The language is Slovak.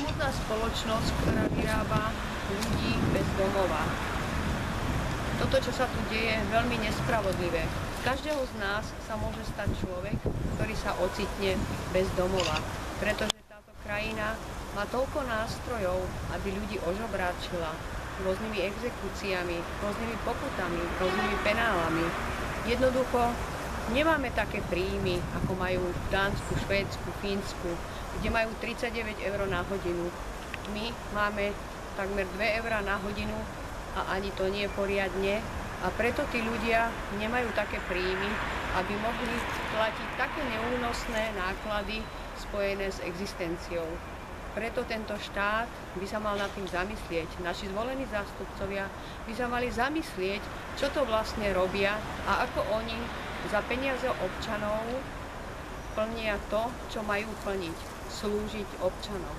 smutná spoločnosť, ktorá vyrába ľudí bez domova. Toto, čo sa tu deje, je veľmi nespravodlivé. Z každého z nás sa môže stať človek, ktorý sa ocitne bez domova, pretože táto krajina má toľko nástrojov, aby ľudí ožobráčila rôznymi exekúciami, rôznymi pokutami, rôznymi penálami. Jednoducho nemáme také príjmy, ako majú v Dánsku, Švédsku, Fínsku, kde majú 39 eur na hodinu. My máme takmer 2 eur na hodinu a ani to nie poriadne. A preto tí ľudia nemajú také príjmy, aby mohli platiť také neúnosné náklady spojené s existenciou. Preto tento štát by sa mal nad tým zamyslieť. Naši zvolení zástupcovia by sa mali zamyslieť, čo to vlastne robia a ako oni za peniaze občanov plnia to, čo majú plniť, slúžiť občanom.